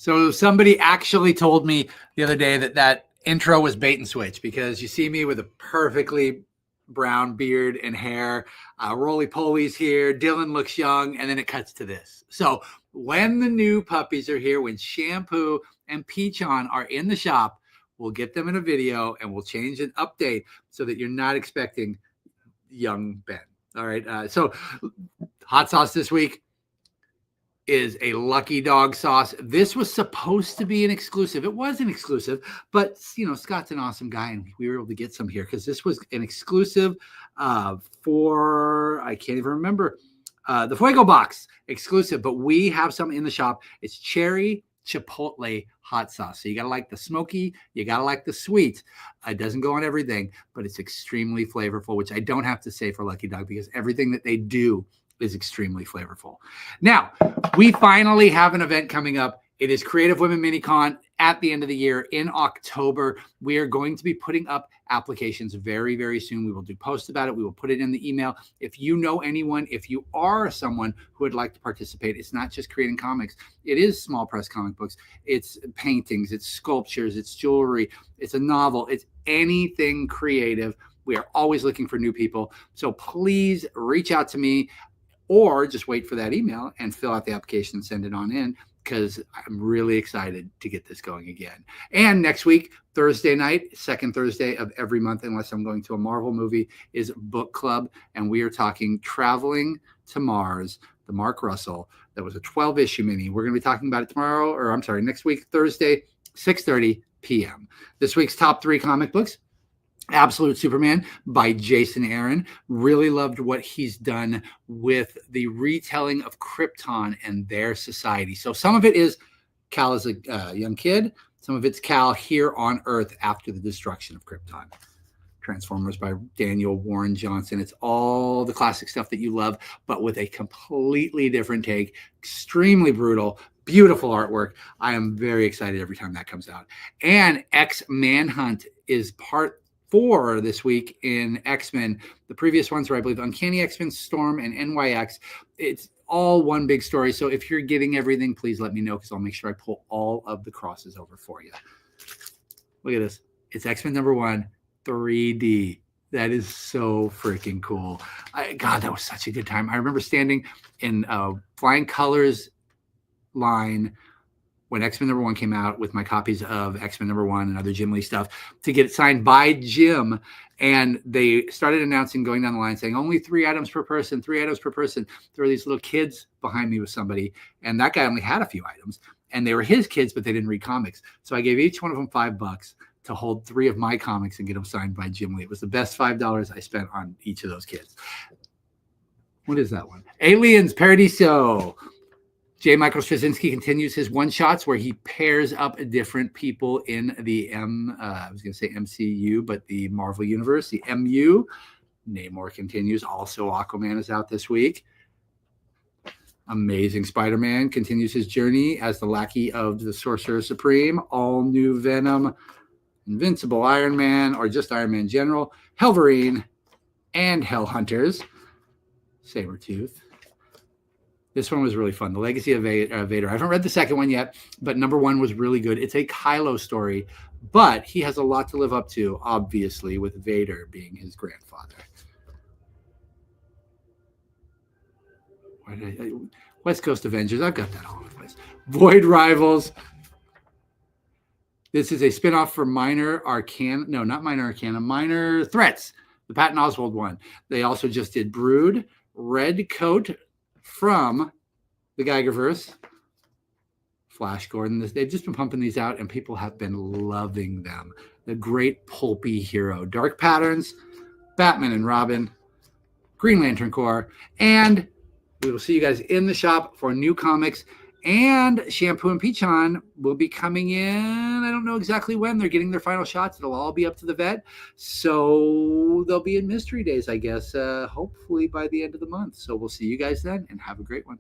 So somebody actually told me the other day that intro was bait and switch, because you see me with a perfectly brown beard and hair, roly-polies here, Dylan looks young, and then it cuts to this. So when the new puppies are here, when Shampoo and Peach-On are in the shop, we'll get them in a video and we'll change an update so that you're not expecting young Ben. All right. So hot sauce this week is a Lucky Dog sauce. This was supposed to be an exclusive. It was an exclusive, but Scott's an awesome guy, and we were able to get some here because this was an exclusive for, I can't even remember, the Fuego box exclusive, but we have some in the shop. It's cherry chipotle hot sauce. So you got to like the smoky, you got to like the sweet. It doesn't go on everything, but it's extremely flavorful, which I don't have to say for Lucky Dog because everything that they do is extremely flavorful. Now, we finally have an event coming up. It is Creative Women Minicon at the end of the year in October. We are going to be putting up applications very, very soon. We will do posts about it. We will put it in the email. If you know anyone, if you are someone who would like to participate, it's not just creating comics. It is small press comic books. It's paintings, it's sculptures, it's jewelry, it's a novel, it's anything creative. We are always looking for new people. So please reach out to me, or just wait for that email and fill out the application and send it on in, because I'm really excited to get this going again. And next week, Thursday night, second Thursday of every month, unless I'm going to a Marvel movie, is book club. And we are talking Traveling to Mars, the Mark Russell. That was a 12-issue mini. We're going to be talking about it tomorrow, or I'm sorry, next week, Thursday, 6:30 p.m. This week's top 3 comic books: Absolute Superman by Jason Aaron. Really loved what he's done with the retelling of Krypton and their society. So some of it is Kal as a young kid. Some of it's Kal here on Earth after the destruction of Krypton. Transformers by Daniel Warren Johnson. It's all the classic stuff that you love, but with a completely different take. Extremely brutal. Beautiful artwork. I am very excited every time that comes out. And X-Manhunt is part 4 this week in X-Men. The previous ones were, I believe, Uncanny X-Men, Storm, and NYX. It's all one big story. So if you're getting everything, please let me know, because I'll make sure I pull all of the crosses over for you. Look at this. It's X-Men #1, 3D. That is so freaking cool. God, that was such a good time. I remember standing in Flying Colors line when X-Men #1 came out with my copies of X-Men #1 and other Jim Lee stuff to get it signed by Jim. And they started announcing, going down the line, saying only 3 items per person, 3 items per person. There were these little kids behind me with somebody, and that guy only had a few items, and they were his kids, but they didn't read comics. So I gave each one of them $5 to hold 3 of my comics and get them signed by Jim Lee. It was the best $5 I spent on each of those kids. What is that one? Aliens Paradiso. J. Michael Straczynski continues his one-shots where he pairs up different people in the I was going to say MCU, but the Marvel Universe, the MU. Namor continues. Also, Aquaman is out this week. Amazing Spider-Man continues his journey as the lackey of the Sorcerer Supreme. All new Venom, Invincible Iron Man, or just Iron Man General, Helverine, and Hell Hunters. Sabretooth. This one was really fun. The Legacy of Vader. I haven't read the second one yet, but #1 was really good. It's a Kylo story, but he has a lot to live up to, obviously, with Vader being his grandfather. West Coast Avengers. I've got that all over the place. Void Rivals. This is a spinoff for Minor Arcana. No, not Minor Arcana. Minor Threats, the Patton Oswalt one. They also just did Brood, Red Coat from the Geigerverse, Flash Gordon. They've just been pumping these out, and people have been loving them. The great pulpy hero. Dark Patterns, Batman and Robin, Green Lantern Corps, and we will see you guys in the shop for new comics. And Shampoo and Peach-On will be coming in. I don't know exactly when. They're getting their final shots. It'll all be up to the vet. So they'll be in Mystery Days, I guess, hopefully by the end of the month. So we'll see you guys then, and have a great one.